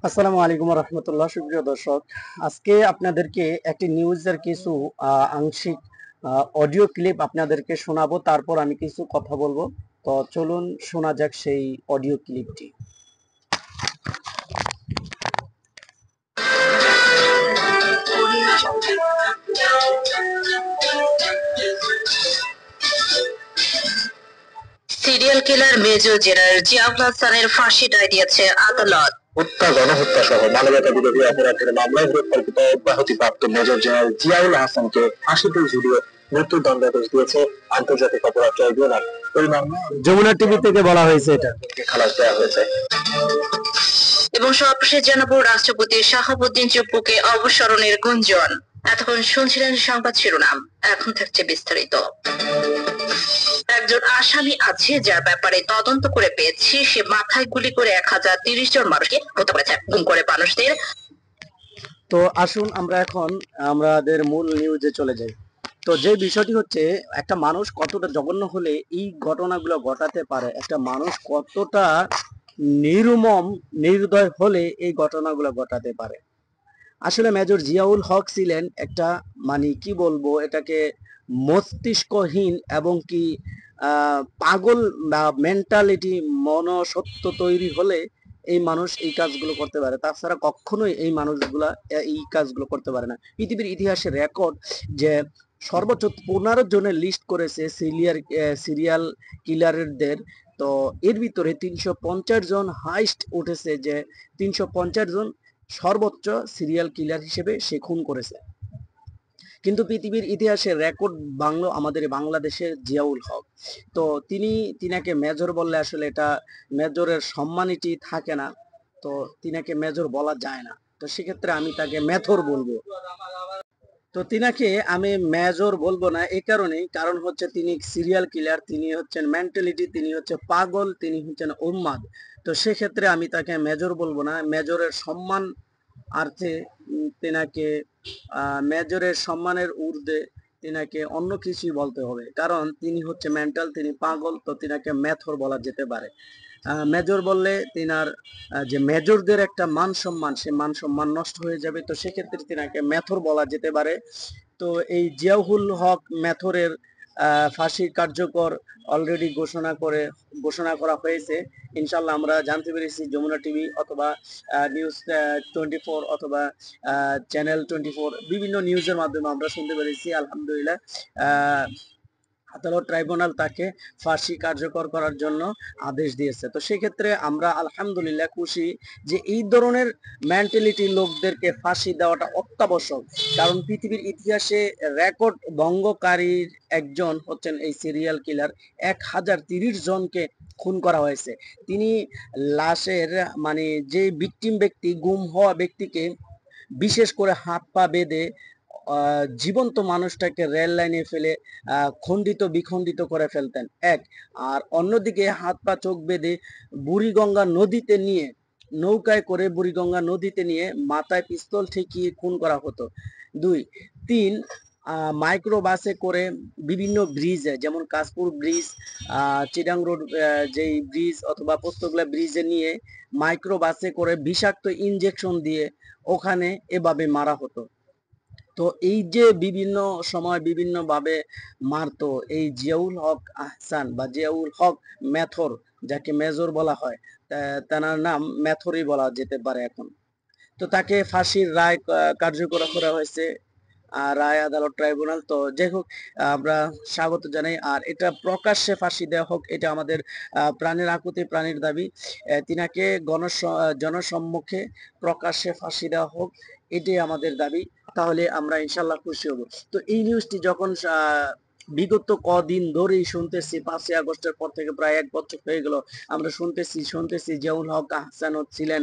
আসসালামু আলাইকুম রহমতুল্লাহ। সুপ্রিয় দর্শক, আজকে আপনাদেরকে একটি নিউজের কিছু আংশিক অডিও ক্লিপ আপনাদেরকে শোনাবো, তারপর আমি কিছু কথা বলবো। তো চলুন শোনা যাক সেই অডিও ক্লিপটি। Serial killer major general Ziaul হাসানের ফাঁসি রায় দিয়েছে আদালত। হত্যা, গণহত্যা সহ মানবতা বিরোধী অপরাধের মামলায় গ্রেপ্তারকৃত অব্যাহতিপ্রাপ্ত মেজর জেনারেল জিয়াউল হাসানকে ফাঁসিতে ঝুলিয়ে মৃত্যুদণ্ডাদেশ দিয়েছে আন্তর্জাতিক অপরাধ ট্রাইব্যুনাল। ওই মামলায় যমুনা টিভি থেকে বলা হয়েছে এটা খালাস দেওয়া হয়েছে। এবং সর্বশেষ জানাবো, রাষ্ট্রপতি শাহাবুদ্দিন চুপ্পুকে অবসরণের গুঞ্জন। এতক্ষণ শুনছিলেন সংবাদ শিরোনাম, এখন থাকছে বিস্তারিত। একজন আসামি আছে যার ব্যাপারে তদন্ত করে পেয়েছি সে মাথায় গুলি করে 1030 জন মানুষকে হত্যা করেছে, গুম করে মানুষদের। তো আসুন আমরা এখন আমাদের মূল নিউজে চলে যাই। তো যে বিষয়টি হচ্ছে, একটা মানুষ কতটা জঘন্য হলে এই ঘটনাগুলো ঘটাতে পারে, একটা মানুষ কতটা নির্মম নির্দয় হলে এই ঘটনাগুলো ঘটাতে পারে। আসলে মেজর জিয়াউল হক ছিলেন একটা, মানে কি বলবো এটাকে, মস্তিষ্কহীন এবং কি পাগল বা মেন্টালিটি মনসত্ব তৈরি হলে এই মানুষ এই কাজগুলো করতে পারে, তাছাড়া কখনোই এই মানুষগুলা এই কাজগুলো করতে পারে না। পৃথিবীর ইতিহাসে রেকর্ড যে সর্বোচ্চ 15 জনের লিস্ট করেছে সিরিয়াল কিলারদের, তো এর ভিতরে 350 জন হাইস্ট উঠেছে, যে 350 জন সর্বোচ্চ সিরিয়াল কিলার হিসেবে সে খুন করেছে। কিন্তু পৃথিবীর ইতিহাসে রেকর্ড বাংলো আমাদের বাংলাদেশের জিয়াউল হক। তো তিনাকে মেজর বললে আসলে এটা মেজরের সম্মানিটি থাকে না, তো তিনাকে মেজর বলা যায় না, তো সেক্ষেত্রে আমি তাকে মেথর বলবো। তো তিনাকে আমি মেজর বলবো না এই কারণেই, কারণ হচ্ছে তিনি সিরিয়াল কিলার, তিনি হচ্ছেন মেন্টালিটি, তিনি হচ্ছে পাগল, তিনি হচ্ছেন উন্মাদ। তো সেক্ষেত্রে আমি তাকে মেজর বলবো না, মেজরের সম্মান আর্থে তেনাকে মেজরের সম্মানের ঊর্ধ্বে তিনাকে অন্য কিছুই বলতে হবে, কারণ তিনি হচ্ছে মেন্টাল, তিনি পাগল, তো তিনাকে মেথর বলা যেতে পারে। মেজর বললে তিনার যে মেজরদের একটা মান সম্মান, সে মান সম্মান নষ্ট হয়ে যাবে, তো সেক্ষেত্রে তিনাকে মেথর বলা যেতে পারে। তো এই জিয়াউল হক মেথরের ফাঁসি কার্যকর অলরেডি ঘোষণা করা হয়েছে। ইনশাল্লাহ আমরা জানতে পেরেছি যমুনা টিভি অথবা নিউজ 24 অথবা চ্যানেল 24 বিভিন্ন নিউজের মাধ্যমে আমরা শুনতে পেরেছি। আলহামদুলিল্লাহ আদালত ট্রাইব্যুনাল তাকে ফাঁসি কার্যকর করার জন্য আদেশ দিয়েছে। তো সেক্ষেত্রে আমরা আলহামদুলিল্লাহ খুশি যে এই ধরনের মেন্টালিটি লোকদেরকে ফাঁসি দেওয়াটা অত্যাবশ্যক, কারণ পৃথিবীর ইতিহাসে রেকর্ড ভঙ্গকারীর একজন হচ্ছেন এই সিরিয়াল কিলার। 1030 জনকে খুন করা হয়েছে। তিনি লাশের, মানে যে ভিকটিম ব্যক্তি, গুম হওয়া ব্যক্তিকে বিশেষ করে হাত পা বেঁধে জীবন্ত মানুষটাকে রেল লাইনে ফেলে খণ্ডিত বিখণ্ডিত করে ফেলতেন এক, আর অন্যদিকে হাত পা চোখ বেঁধে বুড়িগঙ্গা নদীতে নিয়ে, নৌকায় করে বুড়িগঙ্গা নদীতে নিয়ে মাথায় পিস্তল ঠেকিয়ে খুন করা হতো। দুই, তিন, মাইক্রো বাসে করে বিভিন্ন ব্রিজে, যেমন কাশপুর ব্রিজ, চিটাং রোড যেই ব্রিজ অথবা পোস্তগোলা ব্রিজে নিয়ে মাইক্রো বাসে করে বিষাক্ত ইনজেকশন দিয়ে ওখানে এভাবে মারা হতো। তো এই যে বিভিন্ন সময় বিভিন্ন ভাবে মারতো এই জিয়াউল হক আহসান বা জিয়াউল হক মেথর, যাকে মেজর বলা হয়, তার নাম মেথরই বলা যেতে পারে এখন। তো তাকে ফাঁসির রায় কার্যকর করা হয়েছে রায় আদালত ট্রাইব্যুনাল। তো যাই হোক, আমরা স্বাগত জানাই, আর এটা প্রকাশ্যে ফাঁসি দেওয়া হোক, এটা আমাদের প্রাণের আকুতি, প্রাণের দাবি। তিনাকে জনসম্মুখে প্রকাশ্যে ফাঁসি দেওয়া হোক, এটাই আমাদের দাবি, তাহলে আমরা ইনশাল্লাহ খুশি হব। তো এই নিউজটি যখন বিগত কদিন ধরেই শুনতেছি, 5ই আগস্টের পর থেকে প্রায় 1 বছর হয়ে গেল, আমরা শুনতেছি জিয়াউল হক আহসান ছিলেন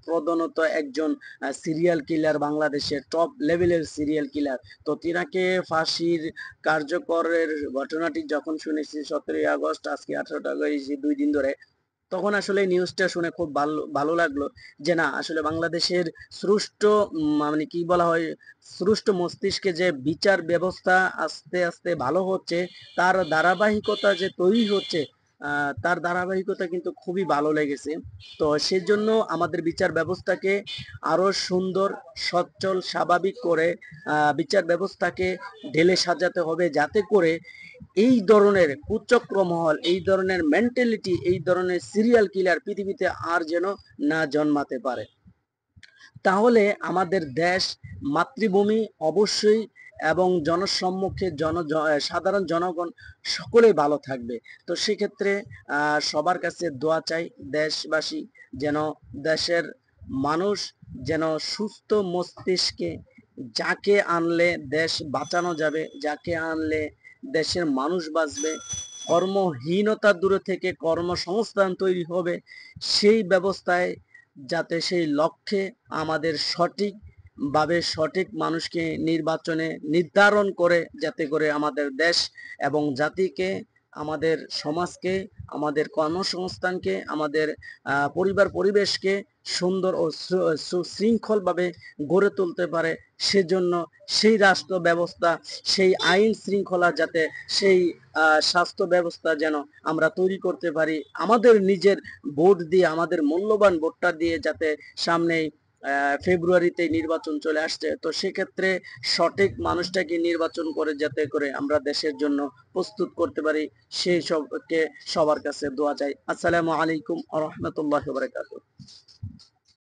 প্রধানত একজন সিরিয়াল কিলার, বাংলাদেশের টপ লেভেলের সিরিয়াল কিলার। তো তিনাকে ফাঁসির কার্যকরের ঘটনাটি যখন শুনেছি 17ই আগস্ট, আজকে 18টা হয়েছে, 2 দিন ধরে, তখন আসলে নিউজটা শুনে খুব ভালো লাগলো যে না, আসলে বাংলাদেশের সুষ্ঠু, মানে কি বলা হয়, সুষ্ঠু মস্তিষ্কে যে বিচার ব্যবস্থা আস্তে আস্তে ভালো হচ্ছে, তার ধারাবাহিকতা যে তৈরি হচ্ছে তার ধারাবাহিকতা কিন্তু খুবই ভালো লেগেছে। তো সেজন্য আমাদের বিচার ব্যবস্থাকে আরো সুন্দর, সচ্ছল, স্বাভাবিক করে বিচার ব্যবস্থাকে ঢেলে সাজাতে হবে, যাতে করে এই ধরনের কুচক্রমহল, এই ধরনের মেন্টালিটি, এই ধরনের সিরিয়াল কিলার পৃথিবীতে আর যেন না জন্মাতে পারে। তাহলে আমাদের দেশ, মাতৃভূমি অবশ্যই এবং জনসম্মুখে সাধারণ জনগণ সকলেই ভালো থাকবে। তো সেক্ষেত্রে সবার কাছে দোয়া চাই, দেশবাসী যেন, দেশের মানুষ যেন সুস্থ মস্তিষ্কে, যাকে আনলে দেশ বাঁচানো যাবে, যাকে আনলে দেশের মানুষ বাঁচবে, কর্মহীনতা দূরে থেকে কর্মসংস্থান তৈরি হবে, সেই ব্যবস্থায়, যাতে সেই লক্ষ্যে আমাদের সঠিকভাবে সঠিক মানুষকে নির্বাচনে নির্ধারণ করে, যাতে করে আমাদের দেশ এবং জাতিকে, আমাদের সমাজকে, আমাদের কর্মসংস্থানকে, আমাদের পরিবার পরিবেশকে সুন্দর ও সুশৃঙ্খলভাবে গড়ে তুলতে পারে। সেজন্য সেই রাষ্ট্র ব্যবস্থা, সেই আইন শৃঙ্খলা, যাতে সেই স্বাস্থ্য ব্যবস্থা যেন আমরা তৈরি করতে পারি আমাদের নিজের ভোট দিয়ে, আমাদের মূল্যবান ভোটটা দিয়ে, যাতে সামনেই ফেব্রুয়ারিতে নির্বাচন চলে আসছে। তো সেক্ষেত্রে সঠিক মানুষটাকে নির্বাচন করে, যাতে করে আমরা দেশের জন্য প্রস্তুত করতে পারি, সেই সবকে সবার কাছে দোয়া চাই। আসসালামু আলাইকুম ওয়া রাহমাতুল্লাহি ওয়া বারাকাতুহু।